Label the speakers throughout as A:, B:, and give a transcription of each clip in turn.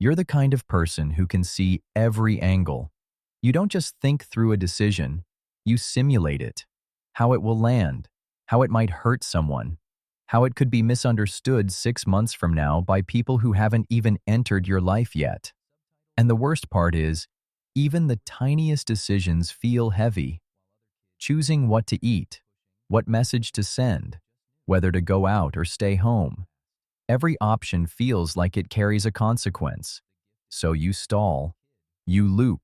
A: You're the kind of person who can see every angle. You don't just think through a decision, you simulate it. How it will land, how it might hurt someone, how it could be misunderstood 6 months from now by people who haven't even entered your life yet. And the worst part is, even the tiniest decisions feel heavy. Choosing what to eat, what message to send, whether to go out or stay home. Every option feels like it carries a consequence. So you stall, you loop,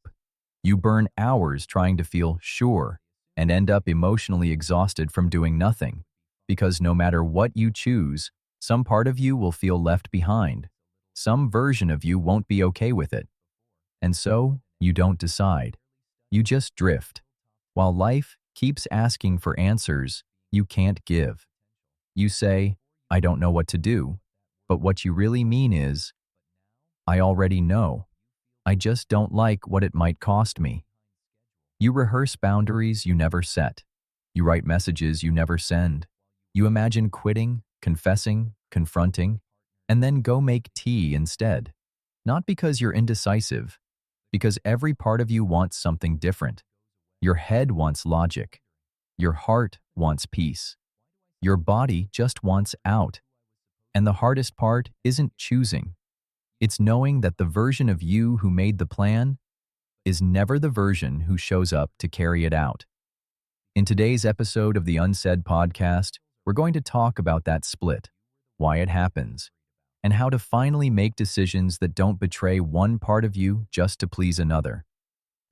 A: you burn hours trying to feel sure, and end up emotionally exhausted from doing nothing. Because no matter what you choose, some part of you will feel left behind. Some version of you won't be okay with it. And so, you don't decide. You just drift. While life keeps asking for answers you can't give. You say, I don't know what to do. But what you really mean is, I already know. I just don't like what it might cost me. You rehearse boundaries you never set. You write messages you never send. You imagine quitting, confessing, confronting, and then go make tea instead. Not because you're indecisive, because every part of you wants something different. Your head wants logic. Your heart wants peace. Your body just wants out. And the hardest part isn't choosing. It's knowing that the version of you who made the plan is never the version who shows up to carry it out. In today's episode of the Unsaid podcast, we're going to talk about that split, why it happens, and how to finally make decisions that don't betray one part of you just to please another.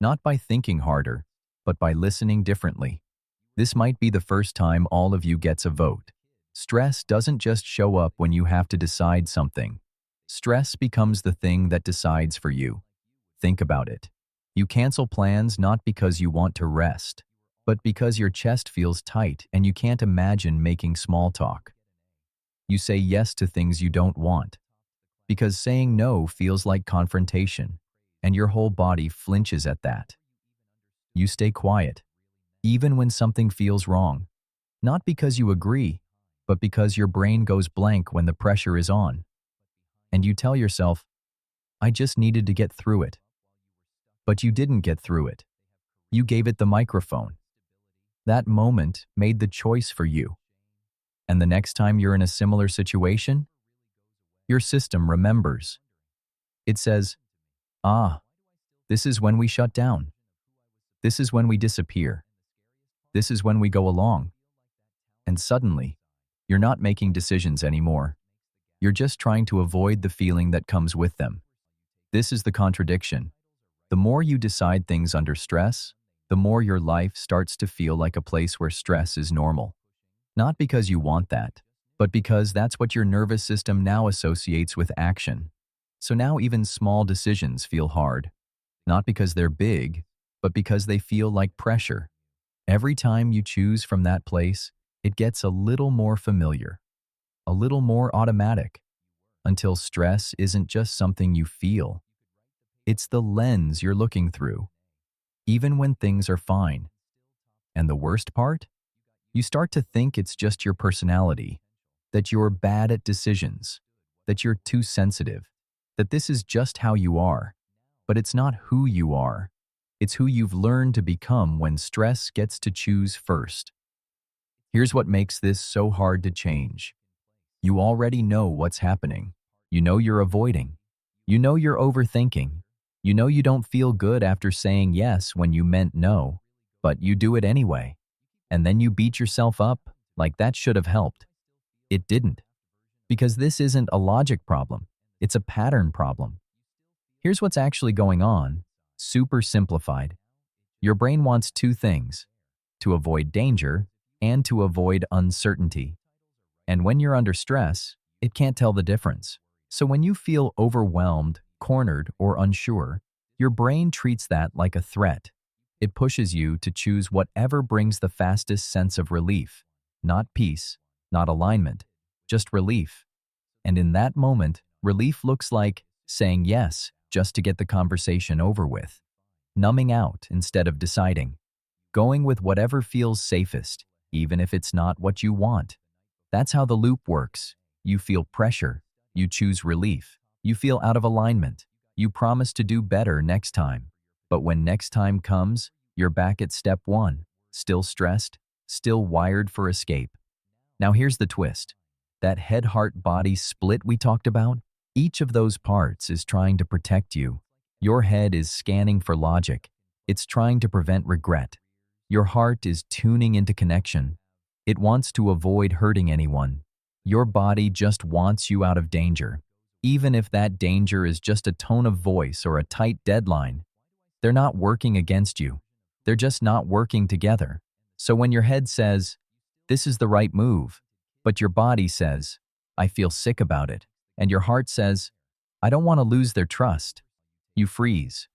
A: Not by thinking harder, but by listening differently. This might be the first time all of you gets a vote. Stress doesn't just show up when you have to decide something. Stress becomes the thing that decides for you. Think about it. You cancel plans not because you want to rest, but because your chest feels tight and you can't imagine making small talk. You say yes to things you don't want, because saying no feels like confrontation, and your whole body flinches at that. You stay quiet, even when something feels wrong, not because you agree, but because your brain goes blank when the pressure is on. And you tell yourself, I just needed to get through it. But you didn't get through it. You gave it the microphone. That moment made the choice for you. And the next time you're in a similar situation, your system remembers. It says, this is when we shut down. This is when we disappear. This is when we go along. And suddenly, you're not making decisions anymore. You're just trying to avoid the feeling that comes with them. This is the contradiction. The more you decide things under stress, the more your life starts to feel like a place where stress is normal. Not because you want that, but because that's what your nervous system now associates with action. So now even small decisions feel hard. Not because they're big, but because they feel like pressure. Every time you choose from that place, it gets a little more familiar, a little more automatic, until stress isn't just something you feel. It's the lens you're looking through, even when things are fine. And the worst part? You start to think it's just your personality, that you're bad at decisions, that you're too sensitive, that this is just how you are. But it's not who you are. It's who you've learned to become when stress gets to choose first. Here's what makes this so hard to change. You already know what's happening. You know you're avoiding. You know you're overthinking. You know you don't feel good after saying yes when you meant no, but you do it anyway. And then you beat yourself up like that should have helped. It didn't. Because this isn't a logic problem. It's a pattern problem. Here's what's actually going on, super simplified. Your brain wants two things: to avoid danger and to avoid uncertainty. And when you're under stress, it can't tell the difference. So when you feel overwhelmed, cornered, or unsure, your brain treats that like a threat. It pushes you to choose whatever brings the fastest sense of relief. Not peace, not alignment, just relief. And in that moment, relief looks like saying yes just to get the conversation over with. Numbing out instead of deciding. Going with whatever feels safest, even if it's not what you want. That's how the loop works. You feel pressure. You choose relief. You feel out of alignment. You promise to do better next time. But when next time comes, you're back at step one, still stressed, still wired for escape. Now here's the twist. That head-heart-body split we talked about, each of those parts is trying to protect you. Your head is scanning for logic. It's trying to prevent regret. Your heart is tuning into connection. It wants to avoid hurting anyone. Your body just wants you out of danger. Even if that danger is just a tone of voice or a tight deadline, they're not working against you. They're just not working together. So when your head says, "This is the right move," but your body says, "I feel sick about it," and your heart says, "I don't want to lose their trust," you freeze,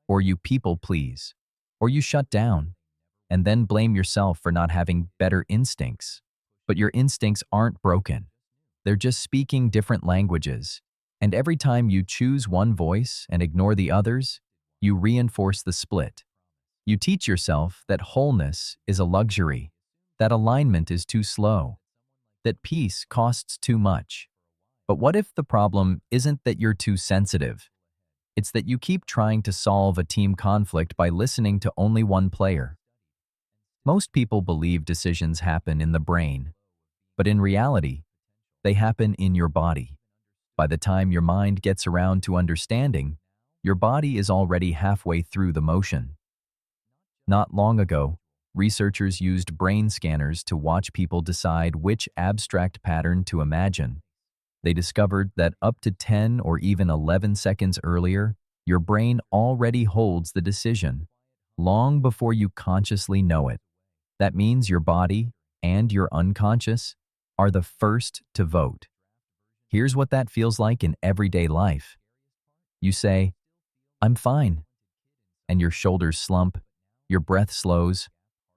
A: or you people please, or you shut down, and then blame yourself for not having better instincts. But your instincts aren't broken. They're just speaking different languages. And every time you choose one voice and ignore the others, you reinforce the split. You teach yourself that wholeness is a luxury, that alignment is too slow, that peace costs too much. But what if the problem isn't that you're too sensitive? It's that you keep trying to solve a team conflict by listening to only one player. Most people believe decisions happen in the brain, but in reality, they happen in your body. By the time your mind gets around to understanding, your body is already halfway through the motion. Not long ago, researchers used brain scanners to watch people decide which abstract pattern to imagine. They discovered that up to 10 or even 11 seconds earlier, your brain already holds the decision, long before you consciously know it. That means your body and your unconscious are the first to vote. Here's what that feels like in everyday life. You say, "I'm fine," and your shoulders slump, your breath slows,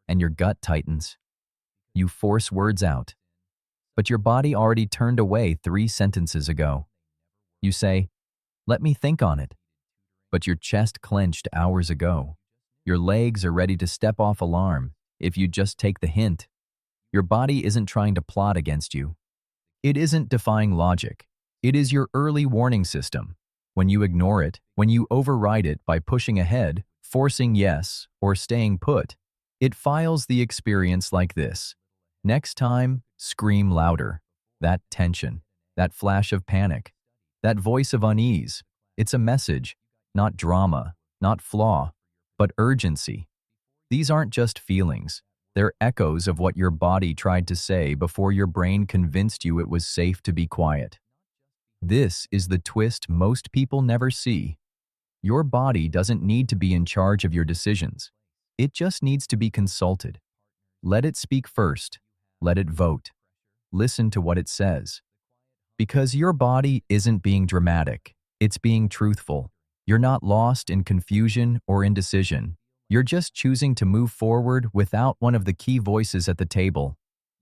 A: and your gut tightens. You force words out, but your body already turned away 3 sentences ago. You say, "Let me think on it," but your chest clenched hours ago. Your legs are ready to step off alarm if you just take the hint. Your body isn't trying to plot against you. It isn't defying logic. It is your early warning system. When you ignore it, when you override it by pushing ahead, forcing yes, or staying put, it files the experience like this. Next time, scream louder. That tension, that flash of panic, that voice of unease. It's a message, not drama, not flaw, but urgency. These aren't just feelings. They're echoes of what your body tried to say before your brain convinced you it was safe to be quiet. This is the twist most people never see. Your body doesn't need to be in charge of your decisions. It just needs to be consulted. Let it speak first. Let it vote. Listen to what it says. Because your body isn't being dramatic. It's being truthful. You're not lost in confusion or indecision. You're just choosing to move forward without one of the key voices at the table.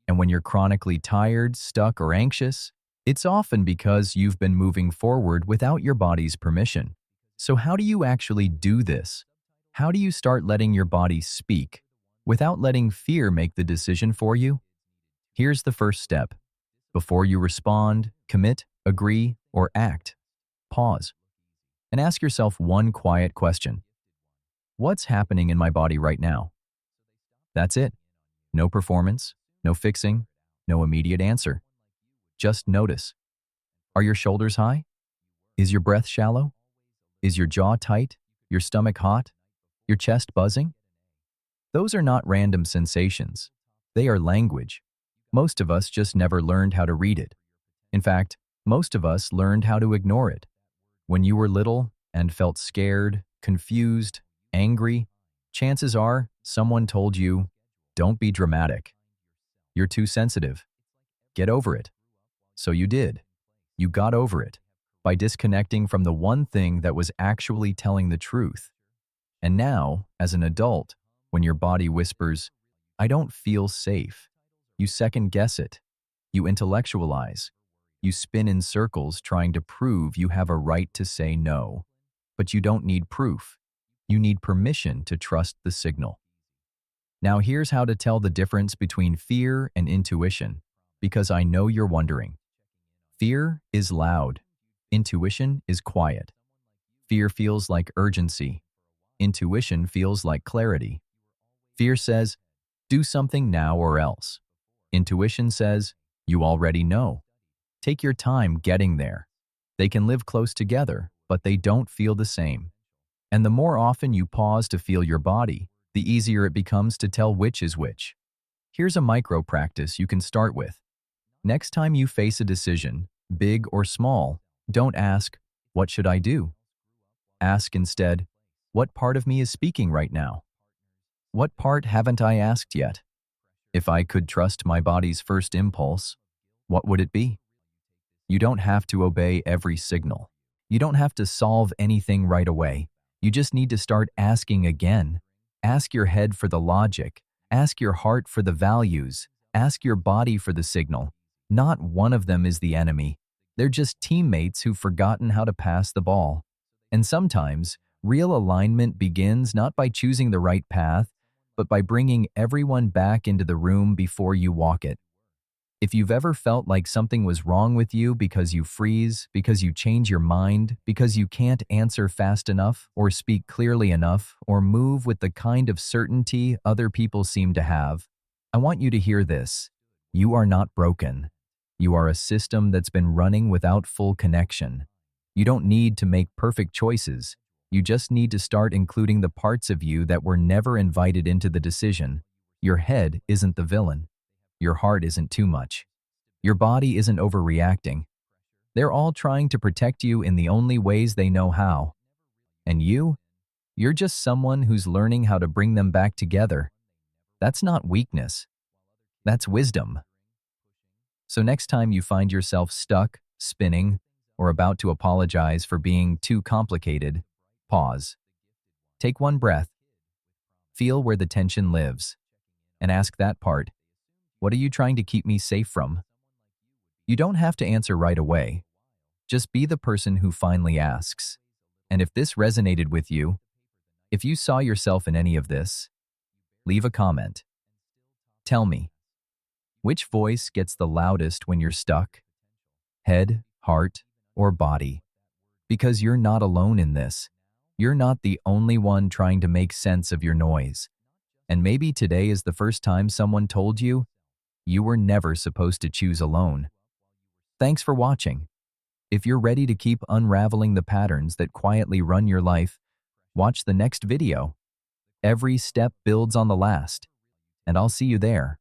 A: And when you're chronically tired, stuck, or anxious, it's often because you've been moving forward without your body's permission. So how do you actually do this? How do you start letting your body speak without letting fear make the decision for you? Here's the first step. Before you respond, commit, agree, or act, pause and ask yourself one quiet question. What's happening in my body right now? That's it. No performance, no fixing, no immediate answer. Just notice. Are your shoulders high? Is your breath shallow? Is your jaw tight? Your stomach hot? Your chest buzzing? Those are not random sensations. They are language. Most of us just never learned how to read it. In fact, most of us learned how to ignore it. When you were little and felt scared, confused, angry, chances are someone told you, "Don't be dramatic. You're too sensitive. Get over it." So you did. You got over it by disconnecting from the one thing that was actually telling the truth. And now, as an adult, when your body whispers, "I don't feel safe," you second-guess it. You intellectualize. You spin in circles trying to prove you have a right to say no. But you don't need proof. You need permission to trust the signal. Now here's how to tell the difference between fear and intuition, because I know you're wondering. Fear is loud. Intuition is quiet. Fear feels like urgency. Intuition feels like clarity. Fear says, do something now or else. Intuition says, you already know. Take your time getting there. They can live close together, but they don't feel the same. And the more often you pause to feel your body, the easier it becomes to tell which is which. Here's a micro practice you can start with. Next time you face a decision, big or small, don't ask, what should I do? Ask instead, what part of me is speaking right now? What part haven't I asked yet? If I could trust my body's first impulse, what would it be? You don't have to obey every signal. You don't have to solve anything right away. You just need to start asking again. Ask your head for the logic. Ask your heart for the values. Ask your body for the signal. Not one of them is the enemy. They're just teammates who've forgotten how to pass the ball. And sometimes, real alignment begins not by choosing the right path, but by bringing everyone back into the room before you walk it. If you've ever felt like something was wrong with you because you freeze, because you change your mind, because you can't answer fast enough, or speak clearly enough, or move with the kind of certainty other people seem to have, I want you to hear this. You are not broken. You are a system that's been running without full connection. You don't need to make perfect choices. You just need to start including the parts of you that were never invited into the decision. Your head isn't the villain. Your heart isn't too much. Your body isn't overreacting. They're all trying to protect you in the only ways they know how. And you're just someone who's learning how to bring them back together. That's not weakness. That's wisdom. So next time you find yourself stuck, spinning, or about to apologize for being too complicated, pause. Take one breath. Feel where the tension lives. And ask that part, what are you trying to keep me safe from? You don't have to answer right away. Just be the person who finally asks. And if this resonated with you, if you saw yourself in any of this, leave a comment. Tell me, which voice gets the loudest when you're stuck? Head, heart, or body? Because you're not alone in this. You're not the only one trying to make sense of your noise. And maybe today is the first time someone told you, you were never supposed to choose alone. Thanks for watching. If you're ready to keep unraveling the patterns that quietly run your life, watch the next video. Every step builds on the last, and I'll see you there.